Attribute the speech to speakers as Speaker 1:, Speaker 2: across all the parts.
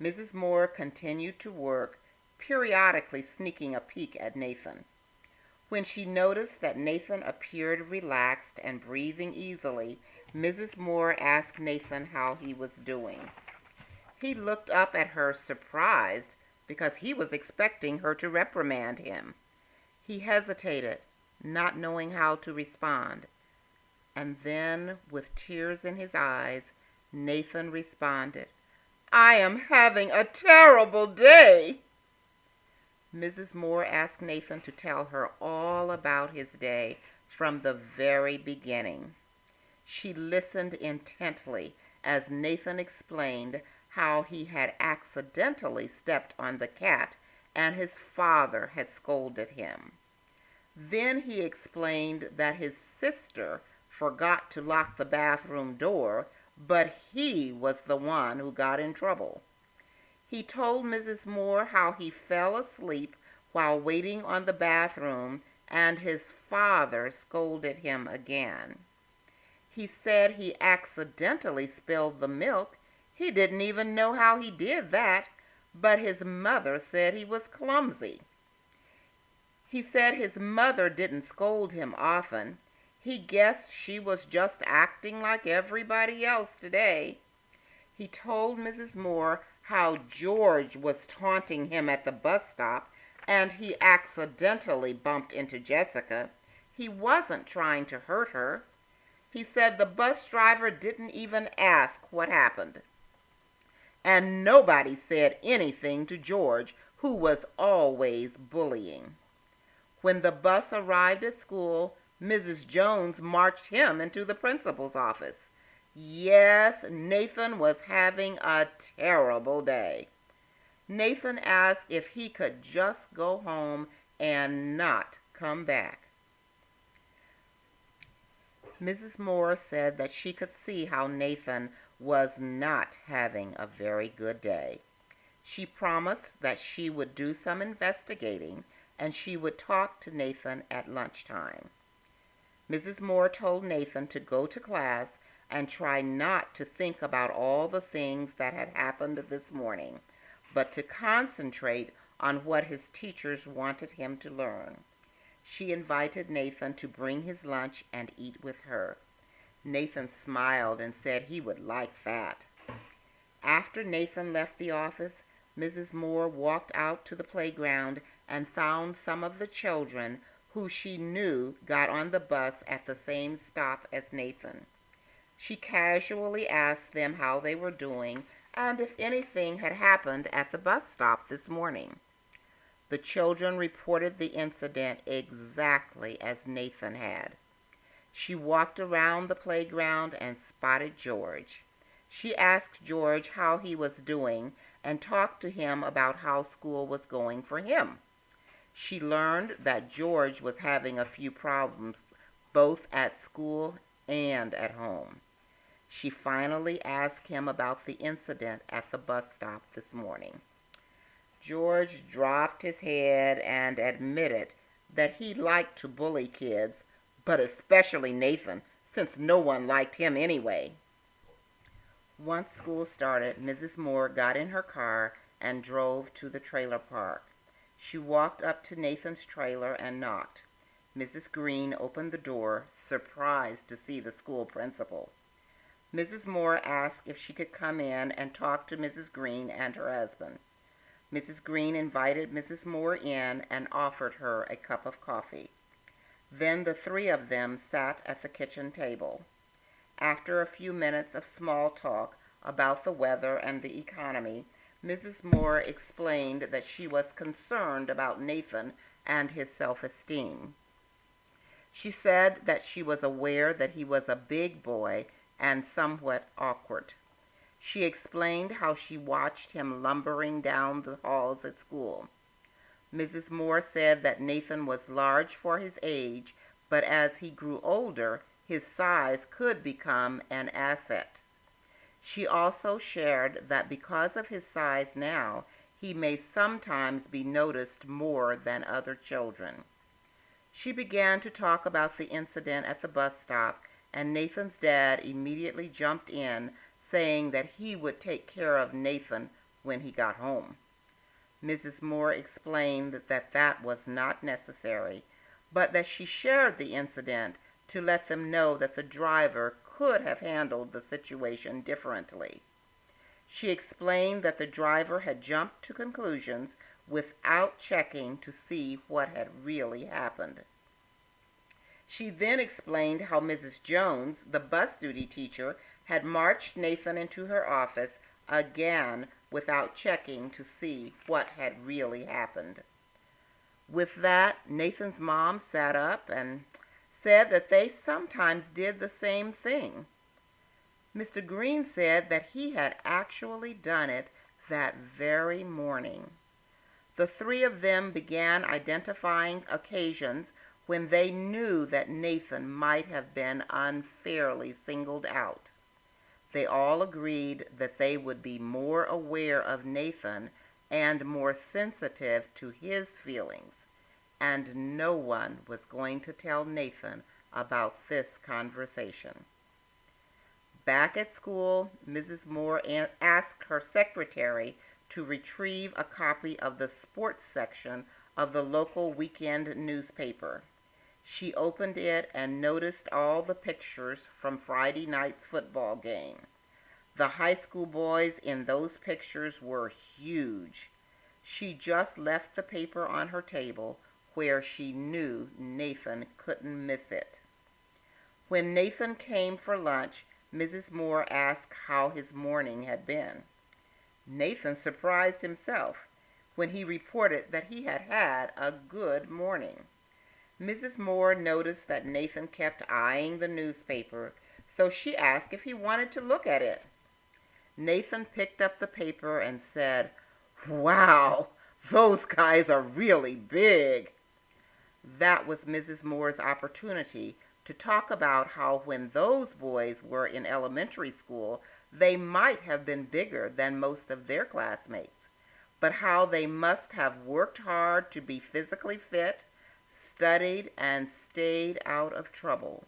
Speaker 1: Mrs. Moore continued to work, periodically sneaking a peek at Nathan. When she noticed that Nathan appeared relaxed and breathing easily, Mrs. Moore asked Nathan how he was doing. He looked up at her surprised because he was expecting her to reprimand him. He hesitated, not knowing how to respond. And then, with tears in his eyes, Nathan responded, "I am having a terrible day." Mrs. Moore asked Nathan to tell her all about his day from the very beginning. She listened intently as Nathan explained how he had accidentally stepped on the cat and his father had scolded him. Then he explained that his sister forgot to lock the bathroom door, but he was the one who got in trouble. He told Mrs. Moore how he fell asleep while waiting on the bathroom and his father scolded him again. He said he accidentally spilled the milk. He didn't even know how he did that, but his mother said he was clumsy. He said his mother didn't scold him often. He guessed she was just acting like everybody else today. He told Mrs. Moore how George was taunting him at the bus stop and he accidentally bumped into Jessica. He wasn't trying to hurt her. He said the bus driver didn't even ask what happened. And nobody said anything to George, who was always bullying. When the bus arrived at school, Mrs. Jones marched him into the principal's office. Yes, Nathan was having a terrible day. Nathan asked if he could just go home and not come back. Mrs. Moore said that she could see how Nathan was not having a very good day. She promised that she would do some investigating and she would talk to Nathan at lunchtime. Mrs. Moore told Nathan to go to class and try not to think about all the things that had happened this morning, but to concentrate on what his teachers wanted him to learn. She invited Nathan to bring his lunch and eat with her. Nathan smiled and said he would like that. After Nathan left the office, Mrs. Moore walked out to the playground and found some of the children who she knew got on the bus at the same stop as Nathan. She casually asked them how they were doing and if anything had happened at the bus stop this morning. The children reported the incident exactly as Nathan had. She walked around the playground and spotted George. She asked George how he was doing and talked to him about how school was going for him. She learned that George was having a few problems both at school and at home. She finally asked him about the incident at the bus stop this morning. George dropped his head and admitted that he liked to bully kids, but especially Nathan, since no one liked him anyway. Once school started, Mrs. Moore got in her car and drove to the trailer park. She walked up to Nathan's trailer and knocked. Mrs. Green opened the door, surprised to see the school principal. Mrs. Moore asked if she could come in and talk to Mrs. Green and her husband. Mrs. Green invited Mrs. Moore in and offered her a cup of coffee. Then the three of them sat at the kitchen table. After a few minutes of small talk about the weather and the economy, Mrs. Moore explained that she was concerned about Nathan and his self-esteem. She said that she was aware that he was a big boy and somewhat awkward. She explained how she watched him lumbering down the halls at school. Mrs. Moore said that Nathan was large for his age, but as he grew older, his size could become an asset. She also shared that because of his size now, he may sometimes be noticed more than other children. She began to talk about the incident at the bus stop, and Nathan's dad immediately jumped in, saying that he would take care of Nathan when he got home. Mrs. Moore explained that that was not necessary, but that she shared the incident to let them know that the driver could have handled the situation differently. She explained that the driver had jumped to conclusions without checking to see what had really happened. She then explained how Mrs. Jones, the bus duty teacher, had marched Nathan into her office again without checking to see what had really happened. With that, Nathan's mom sat up and said that they sometimes did the same thing. Mr. Green said that he had actually done it that very morning. The three of them began identifying occasions when they knew that Nathan might have been unfairly singled out. They all agreed that they would be more aware of Nathan and more sensitive to his feelings, and no one was going to tell Nathan about this conversation. Back at school, Mrs. Moore asked her secretary to retrieve a copy of the sports section of the local weekend newspaper. She opened it and noticed all the pictures from Friday night's football game. The high school boys in those pictures were huge. She just left the paper on her table where she knew Nathan couldn't miss it. When Nathan came for lunch, Mrs. Moore asked how his morning had been. Nathan surprised himself when he reported that he had had a good morning. Mrs. Moore noticed that Nathan kept eyeing the newspaper, so she asked if he wanted to look at it. Nathan picked up the paper and said, "Wow, those guys are really big." That was Mrs. Moore's opportunity to talk about how when those boys were in elementary school, they might have been bigger than most of their classmates, but how they must have worked hard to be physically fit, studied, and stayed out of trouble.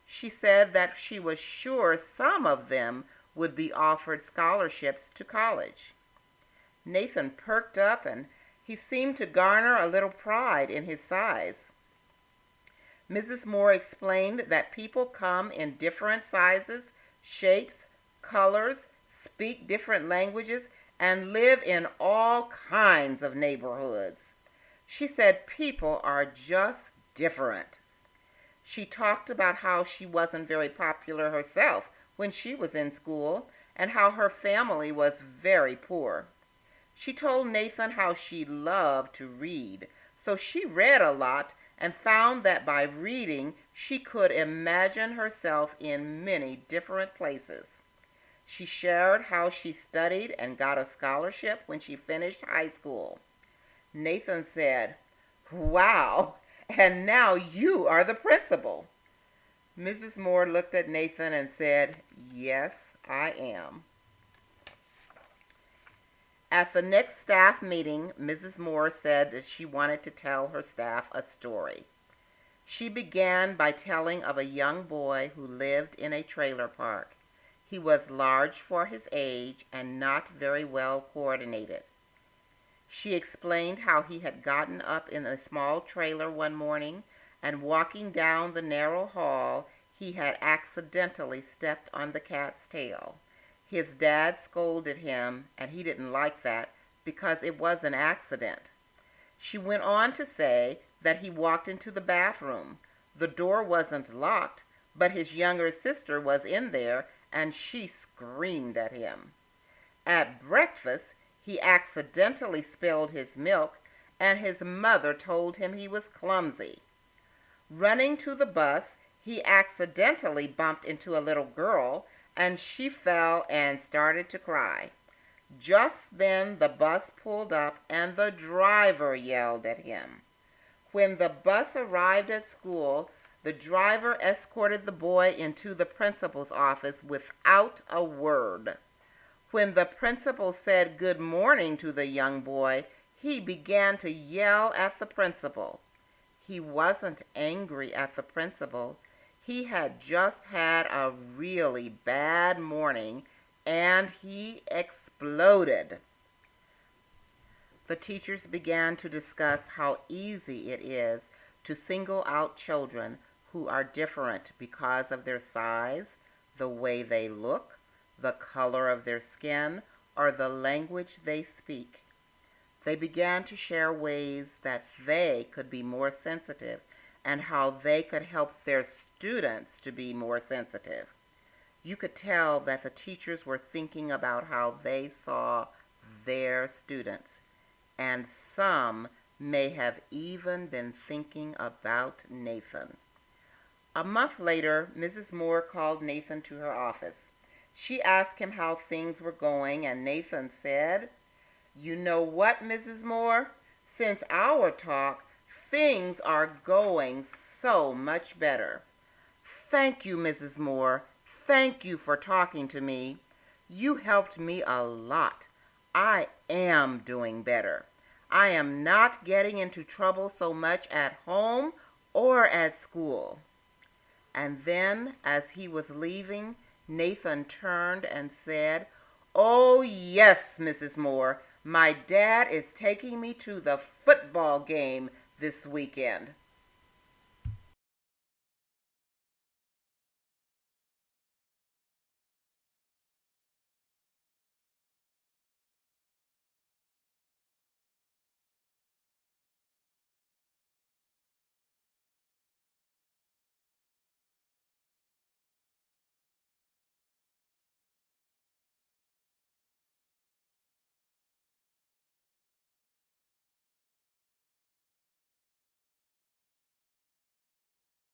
Speaker 1: She said that she was sure some of them would be offered scholarships to college. Nathan perked up and he seemed to garner a little pride in his size. Mrs. Moore explained that people come in different sizes, shapes, colors, speak different languages, and live in all kinds of neighborhoods. She said people are just different. She talked about how she wasn't very popular herself when she was in school and how her family was very poor. She told Nathan how she loved to read, so she read a lot and found that by reading she could imagine herself in many different places. She shared how she studied and got a scholarship when she finished high school. Nathan said, "Wow, and now you are the principal." Mrs. Moore looked at Nathan and said, "Yes, I am." At the next staff meeting, Mrs. Moore said that she wanted to tell her staff a story. She began by telling of a young boy who lived in a trailer park. He was large for his age and not very well coordinated. She explained how he had gotten up in a small trailer one morning and walking down the narrow hall, he had accidentally stepped on the cat's tail. His dad scolded him, and he didn't like that because it was an accident. She went on to say that he walked into the bathroom. The door wasn't locked, but his younger sister was in there, and she screamed at him. At breakfast, he accidentally spilled his milk, and his mother told him he was clumsy. Running to the bus, he accidentally bumped into a little girl, and she fell and started to cry. Just then the bus pulled up and the driver yelled at him. When the bus arrived at school, the driver escorted the boy into the principal's office without a word. When the principal said good morning to the young boy, he began to yell at the principal. He wasn't angry at the principal. He had just had a really bad morning, and he exploded. The teachers began to discuss how easy it is to single out children who are different because of their size, the way they look, the color of their skin, or the language they speak. They began to share ways that they could be more sensitive and how they could help their students to be more sensitive. You could tell that the teachers were thinking about how they saw their students, and some may have even been thinking about Nathan. A month later, Mrs. Moore called Nathan to her office. She asked him how things were going, and Nathan said, "You know what, Mrs. Moore? Since our talk, things are going so much better." "Thank you, Mrs. Moore. Thank you for talking to me. You helped me a lot. I am doing better. I am not getting into trouble so much at home or at school." And then, as he was leaving, Nathan turned and said, "Oh, yes, Mrs. Moore, my dad is taking me to the football game this weekend."